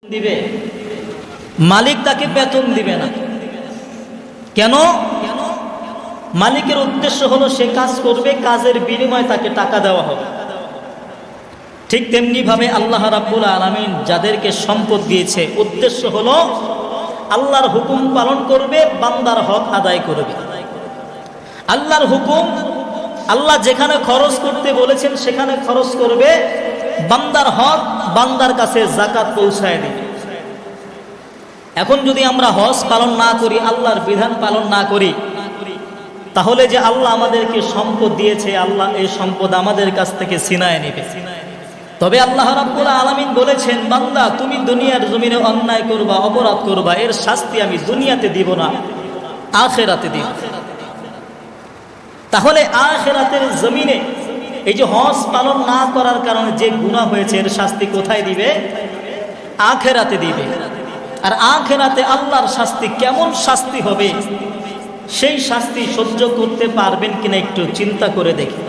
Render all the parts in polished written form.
দিবে, মালিক তাকে বেতন দিবে না। কেন? মালিকের উদ্দেশ্য হলো সে কাজ করবে, কাজের বিনিময়ে তাকে টাকা দেওয়া হবে। ঠিক তেমনি ভাবে আল্লাহ রাব্বুল আলামিন যাদেরকে সম্পদ দিয়েছে, উদ্দেশ্য হলো আল্লাহর হুকুম পালন করবে, বান্দার হক আদায় করবে। আল্লাহর হুকুম, আল্লাহ যেখানে খরচ করতে বলেছেন সেখানে খরচ করবে, বান্দার হক বান্দার কাছে যাকাত পৌঁছায় দিবে। এখন যদি আমরা হজ পালন না করি, আল্লাহর বিধান পালন না করি, তাহলে যে আল্লাহ আমাদেরকে সম্পদ দিয়েছে, আল্লাহ এই সম্পদ আমাদের কাছ থেকে ছিনায় নেবে। তবে আল্লাহ রাব্বুল আলামিন বলেছেন, বান্দা তুমি দুনিয়ার জমিনে অন্যায় করবা, অপরাধ করবা, এর শাস্তি আমি দুনিয়াতে দিব না, আখিরাতে দিব। তাহলে আখিরাতের জমিনে এই যে হজ পালন না করার কারণে যে গুনাহ হয়েছে, এর শাস্তি কোথায় দিবে? আখিরাতে দিবে। আর আখিরাতে আল্লাহর শাস্তি কেমন শাস্তি হবে, সেই শাস্তি সহ্য করতে পারবেন কিনা একটু চিন্তা করে দেখি।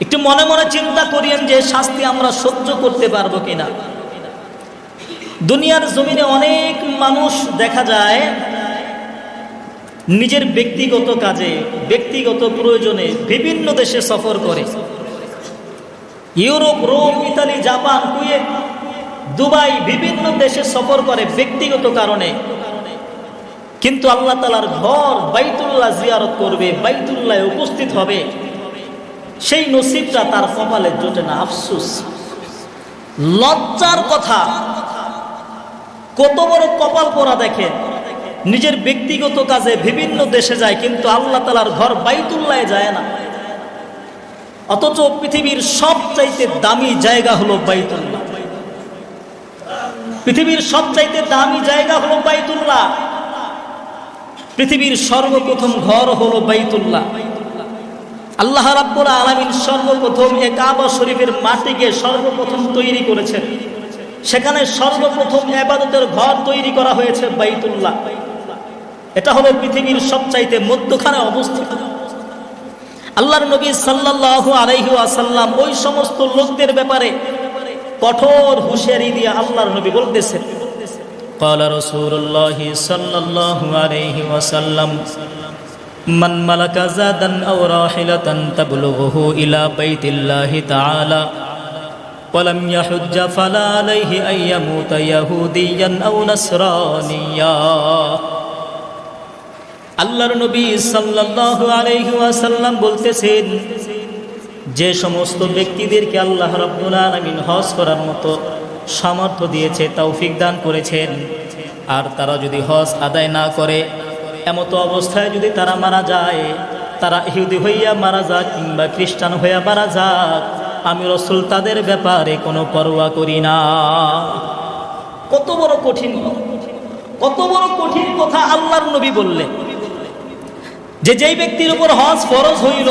একটু মনে মনে চিন্তা করিয়েন যে শাস্তি আমরা সহ্য করতে পারবো কিনা। দুনিয়ার জমিনে অনেক মানুষ দেখা যায় নিজের ব্যক্তিগত কাজে, ব্যক্তিগত প্রয়োজনে বিভিন্ন দেশে সফর করে। Europe, Rome, Italy, Japan, Kuwait, Dubai, বিভিন্ন দেশে সফর করে ব্যক্তিগত কারণে। কিন্তু আল্লাহ তাআলার ঘর বাইতুল্লাহ জিয়ারত করবে, বাইতুল্লাহে উপস্থিত হবে, সেই নসিবটা তার কপালে জোটে না। আফসোস, লজ্জার কথা। কত বড় কপাল পোড়া দেখেন, নিজের ব্যক্তিগত কাজে বিভিন্ন দেশে যায়, কিন্তু আল্লাহ তাআলার ঘর বাইতুল্লাহে যায় না। অথচ পৃথিবীর সবচাইতে দামি জায়গা হলো বাইতুল্লাহ। পৃথিবীর সবচাইতে দামি জায়গা হলো বাইতুল্লাহ। পৃথিবীর সর্বপ্রথম ঘর হলো বাইতুল্লাহ। আল্লাহ রাব্বুল আলামিন সর্বপ্রথম এই কাবা শরীফের মাটিকে সর্বপ্রথম তৈরি করেছেন। সেখানে সর্বপ্রথম ইবাদতের ঘর তৈরি করা হয়েছে বাইতুল্লাহ। এটা হলো পৃথিবীর সবচাইতে মধ্যখানে অবস্থিত। আল্লাহর নবী সাল্লাল্লাহু আলাইহি ওয়াসাল্লাম ওই সমস্ত লোকদের ব্যাপারে কঠোর হুঁশিয়ারি দিয়ে আল্লাহর নবী বলতেছেন, ক্বালা রাসূলুল্লাহি সাল্লাল্লাহু আলাইহি ওয়াসাল্লাম, মান মালাকা যাদান আও রাহিলাতান তাবলুগুহু ইলা বাইতিল্লাহি তাআলা ওয়া লাম ইয়াহুজ্জা ফালা আলাইহি আন ইয়ামুতা ইয়াহুদিয়ান আও নাসরানিয়া। আল্লাহর নবী সাল্লাল্লাহু আলাইহি ওয়াসাল্লাম বলতেছেন, যে সমস্ত ব্যক্তিদেরকে আল্লাহ রাব্বুল আলামিন হজ করার মতো সামর্থ্য দিয়েছে, তৌফিক দান করেছেন, আর তারা যদি হজ আদায় না করে, এমতো অবস্থায় যদি তারা মারা যায়, তারা ইহুদি হইয়া মারা যাক কিংবা খ্রিস্টান হইয়া মারা যাক, আমি রাসূল তাদের ব্যাপারে কোনো পরোয়া করি না। কত বড় কঠিন, কত বড় কঠিন কথা আল্লাহর নবী বললেন, যে যেই ব্যক্তির উপর হজ ফরজ হইল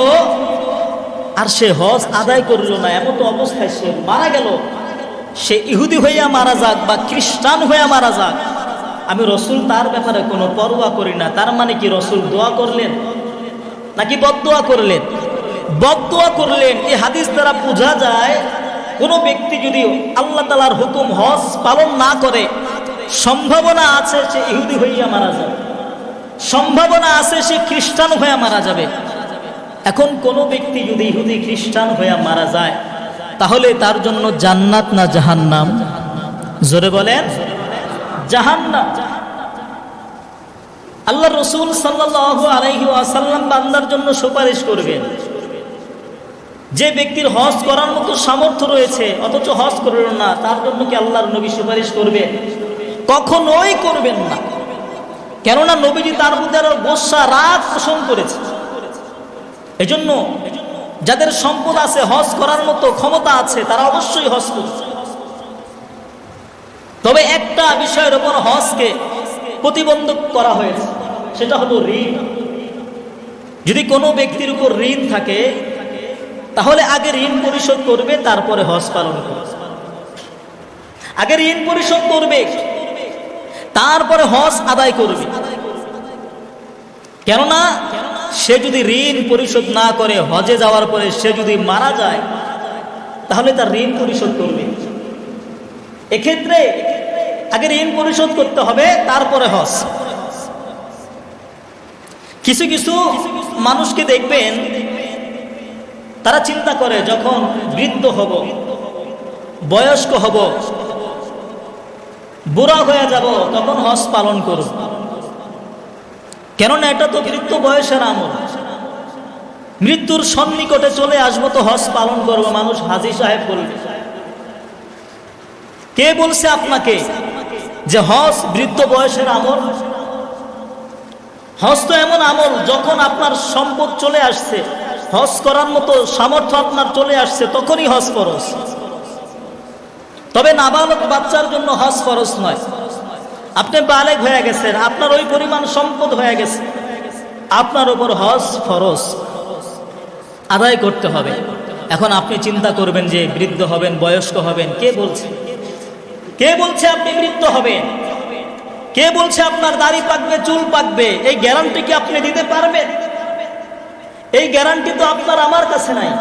আর সে হজ আদায় করল না, এমতো অবস্থায় সে মারা গেল, সে ইহুদি হইয়া মারা যাক বা খ্রিস্টান হইয়া মারা যাক, আমি রাসূল তার ব্যাপারে কোনো পরোয়া করি না। তার মানে কি রাসূল দোয়া করলেন নাকি বদদোয়া করলেন? বদদোয়া করলেন। এই হাদিস দ্বারা বোঝা যায়, কোনো ব্যক্তি যদি আল্লাহ তাআলার হুকুম হজ পালন না করে, সম্ভাবনা আছে সে ইহুদি হইয়া মারা যাবে, সম্ভাবনা আছে সে খ্রিস্টান হইয়া মারা যাবে। এখন কোনো ব্যক্তি যদি ইহুদি খ্রিস্টান হইয়া মারা যায়, তাহলে তার জন্য জান্নাত না জাহান্নাম? জোরে বলেন, জাহান্নাম। আল্লাহর রাসূল সাল্লাল্লাহু আলাইহি ওয়াসাল্লাম বান্দার জন্য সুপারিশ করবেন। যে ব্যক্তির হজ করার মতো সামর্থ্য রয়েছে অথচ হজ করল না, তার জন্য কি আল্লাহর নবী সুপারিশ করবেন? কখনোই করবেন না। কেননা নবীজি তার মধ্যে আরো গোসা রাগ পোষণ করেছে। এজন্য যাদের সম্পদ আছে, হজ করার মতো ক্ষমতা আছে, তারা অবশ্যই হজ করবে। তবে একটা বিষয়ের উপর হজকে প্রতিবন্ধক করা হয়েছে, সেটা হলো ঋণ। যদি কোনো ব্যক্তির উপর ঋণ থাকে, তাহলে আগে ঋণ পরিশোধ করবে, তারপরে হজ পালন করবে। আগে ঋণ পরিশোধ করবে, তারপরে হজ আদায় করবে। কেননা সে যদি ঋণ পরিশোধ না করে, হজে যাওয়ার পরে সে যদি মারা যায়, তাহলে তার ঋণ পরিশোধ করবে। এক্ষেত্রে আগে ঋণ পরিশোধ করতে হবে, তারপরে হজ। কিছু কিছু মানুষকে দেখবেন তারা চিন্তা করে যখন বৃদ্ধ হব, বয়স্ক হব, বুড়া হয়ে যাব, তখন হজ পালন করব। কেননা এটা তো বৃদ্ধ বয়সের আমল, মৃত্যুর সন্নিকটে চলে আসবো তো হজ পালন করব, মানুষ হাজী সাহেব বলবে। কে বলছে আপনাকে যে হজ বৃদ্ধ বয়সের আমল? হজ তো এমন আমল, যখন আপনার সম্পদ চলে আসছে, হজ করার মতো সামর্থ্য আপনার চলে আসছে, তখনই হজ ফরজ। তবে নাবালক বাচ্চার জন্য হজ ফরজ নয়। আপনি বালেগ হয়ে গেছেন, আপনার ওই পরিমাণ সম্পদ হয়ে গেছে, আপনার উপর হজ ফরজ, আদায় করতে হবে। এখন আপনি চিন্তা করবেন যে বৃদ্ধ হবেন, বয়স্ক হবেন, কে বলছে? কে বলছে আপনি বৃদ্ধ হবেন? কে বলছে আপনার দাড়ি পাকবে, চুল পাকবে? এই গ্যারান্টি কি আপনি দিতে পারবেন? এই গ্যারান্টি তো আপনার আমার কাছে নাই।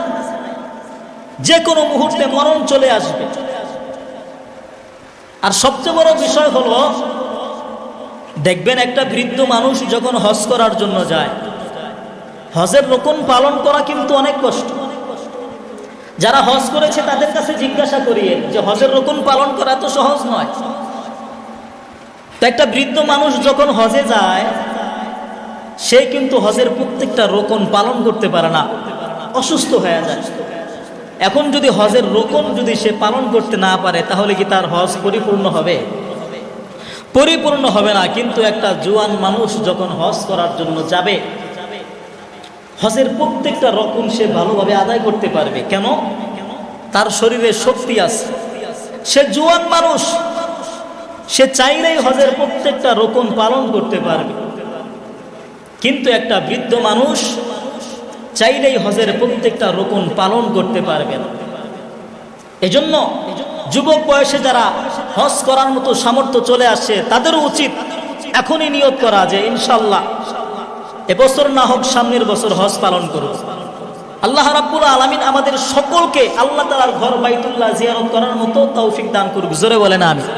যে কোনো মুহূর্তে মরণ চলে আসবে। আর সবচেয়ে বড় বিষয় হলো, দেখবেন একটা বৃদ্ধ মানুষ যখন হজ করার জন্য যায়, হজের রুকন পালন করা কিন্তু অনেক কষ্ট। যারা হজ করেছে তাদের কাছে জিজ্ঞাসা করিয়ে যে হজের রুকন পালন করা তো সহজ নয়। তো একটা বৃদ্ধ মানুষ যখন হজে যায়, সে কিন্তু হজের প্রত্যেকটা রুকন পালন করতে পারে না, অসুস্থ হয়ে যায়। এখন যদি হজের রুকন যদি সে পালন করতে না পারে, তাহলে কি তার হজ পরিপূর্ণ হবে? পরিপূর্ণ হবে না। কিন্তু একটা জোয়ান মানুষ যখন হজ করার জন্য যাবে, হজের প্রত্যেকটা রকম সে ভালোভাবে আদায় করতে পারবে। কেন? তার শরীরে শক্তি আছে, সে জোয়ান মানুষ, সে চাইলেই হজের প্রত্যেকটা রকম পালন করতে পারবে। কিন্তু একটা বৃদ্ধ মানুষ চাইলেই হজের প্রত্যেকটা রকম পালন করতে পারবে না। এজন্য যুবক বয়সে যারা হজ করার মতো সামর্থ্য চলে আসছে, তাদেরও উচিত এখনই নিয়ত করা যে ইনশাআল্লাহ এবছর না হোক সামনের বছর হজ পালন করব। আল্লাহ রাব্বুল আলামিন আমাদের সকলকে আল্লাহ তাআলার ঘর বাইতুল্লাহ জিয়ারত করার মতো তৌফিক দান করুক। জোরে বলেন আমিন।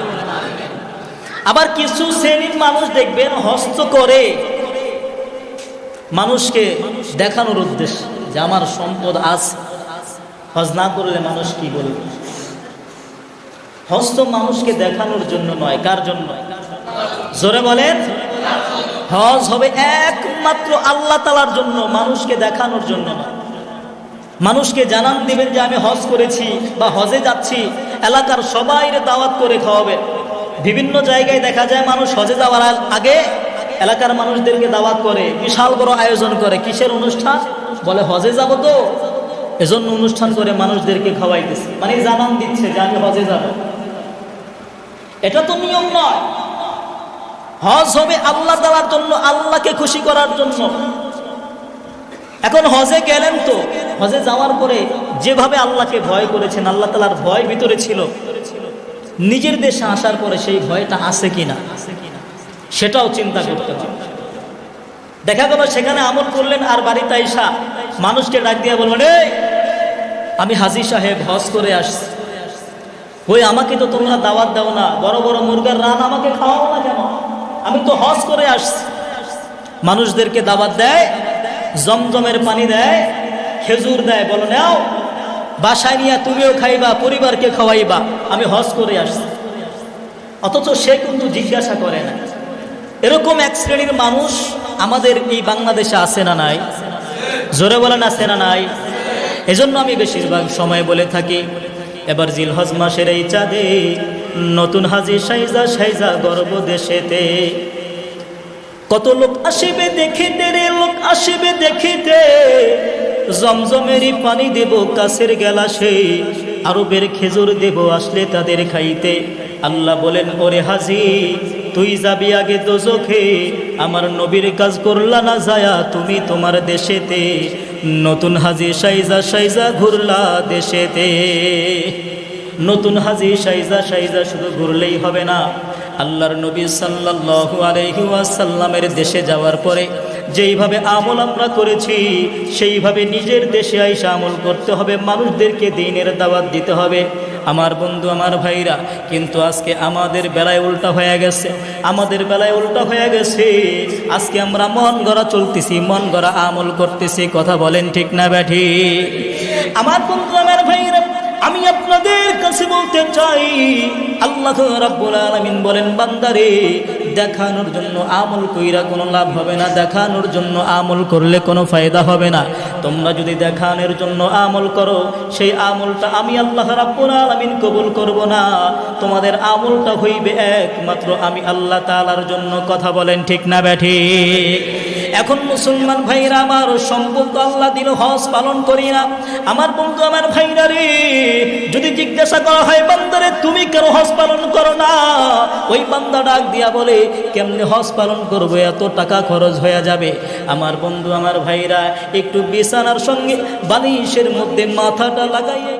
আবার কিছু শ্রেণীর মানুষ দেখবেন হজ করে মানুষকে দেখানোর উদ্দেশ্যে যে আমার সম্পদ আছে, হজ না করলে মানুষ কি বলবে। হজ তো মানুষকে দেখানোর জন্য নয়, কার জন্য? জোরে বলেন। হজ হবে একমাত্র আল্লাহ তাআলার জন্য, মানুষকে দেখানোর জন্য নয়। মানুষকে জানান দিবেন যে আমি হজ করেছি বা হজে যাচ্ছি, এলাকার সবাইরে দাওয়াত করে খাওয়াবে। বিভিন্ন জায়গায় দেখা যায় মানুষ হজে যাওয়ার আগে এলাকার মানুষদেরকে দাওয়াত করে, বিশাল বড় আয়োজন করে। কিসের অনুষ্ঠান? বলে হজে যাব তো, এজন্য অনুষ্ঠান করে মানুষদেরকে খাওয়াইতেছে, মানে জানান দিচ্ছে যে আমি হজে যাব। এটা তো নিয়ম নয়। হজ হবে আল্লাহ তাআলার জন্য, আল্লাহকে খুশি করার জন্য। এখন হজে গেলেন, তো হজে যাওয়ার পরে যেভাবে আল্লাহকে ভয় করেছেন, আল্লাহ তাআলার ভয় ভিতরে ছিল, নিজের দেশে আসার পরে সেই ভয়টা আছে কিনা সেটাও চিন্তা করতে হবে। দেখা গেল সেখানে আমল করলেন, আর বাড়িতে আইসা মানুষকে ডাক দিয়ে বলবেন, এই আমি হাজী সাহেব হজ করে আসছি, ওই আমাকে তো তোমরা দাওয়াত দাও না, বড় বড় মুরগার রান আমাকে খাওয়াও না কেন? আমি তো হজ করে আসছি। মানুষদেরকে দাওয়াত দেয়, জমজমের পানি দেয়, খেজুর দেয়, বলো নাও বাসায় নিয়ে তুমিও খাইবা, পরিবারকে খাওয়াইবা, আমি হজ করে আসছি। অথচ সে কিন্তু জিজ্ঞাসা করে না। এরকম এক শ্রেণীর মানুষ আমাদের এই বাংলাদেশে আছে না নাই? জোরে বলেন আছে না নাই? এজন্য আমি বেশিরভাগ সময় বলে থাকি, এবার জিলহজ মাসের এই চাঁদে নতুন হাজী সাইজা সাইজা গর্ব দেশেতে, কত লোক আসিবে দেখিতে রে, লোক আসিবে দেখিতে, জমজমেরই পানি দেব কাছের গেলাসে, আরবের খেজুর দেব আসলে তাদের খাইতে। আল্লাহ বলেন, ওরে হাজী তুই যাবি আগে দোজখে, আমার নবীর কাজ করলা না যায়া তুমি তোমার দেশেতে। নতুন হাজী সাইজা সাইজা ঘুরলা দেশেতে। নতুন হাজী সাইজা সাইজা শুধু ঘুরলেই হবে না, আল্লাহর নবী সাল্লাল্লাহু আলাইহি ওয়াসাল্লামের দেশে যাওয়ার পরে যেইভাবে আমল আমরা করেছি, সেইভাবে নিজের দেশে আইসা আমল করতে হবে। মানুষদেরকে দ্বীনের দাওয়াত দিতে হবে, আমার বন্ধু আমার ভাইরা, কিন্তু আজকে আমাদের বেলায় উল্টা হয়ে গেছে, আমাদের বেলায় উল্টা হয়ে গেছে। আজকে আমরা মন গড়া চলতেছি, মন গড়া আমল করতেছি। কথা বলেন ঠিক না ব্যাঠি? আমার বন্ধু আমার ভাইরা, আমি আপনাদের কাছে বলতে চাই, আল্লাহ রাব্বুল আলামিন বলেন, বান্দারে দেখানোর জন্য আমল কইরা কোনো লাভ হবে না, দেখানোর জন্য আমল করলে কোনো ফায়দা হবে না। তোমরা যদি দেখানোর জন্য আমল করো, সেই আমলটা আমি আল্লাহ রাব্বুল আলামিন কবুল করব না। তোমাদের আমলটা হইবে একমাত্র আমি আল্লাহ তাআলার জন্য। কথা বলেন ঠিক না ব্যাঠিক? এখন মুসলমান ভাইরা আমার, সম্পদ আল্লাহ দিল, হজ পালন করি না। আমার বন্ধু আমার ভাইরা রে, যদি জিজ্ঞাসা করা হয় বান্দারে তুমি কেন হজ পালন করো না, ওই বান্দা ডাক দিয়া বলে, কেমনে হজ পালন করবো, এত টাকা খরচ হয়ে যাবে। আমার বন্ধু আমার ভাইরা, একটু বিছানার সঙ্গে বালিশের মধ্যে মাথাটা লাগাইয়ে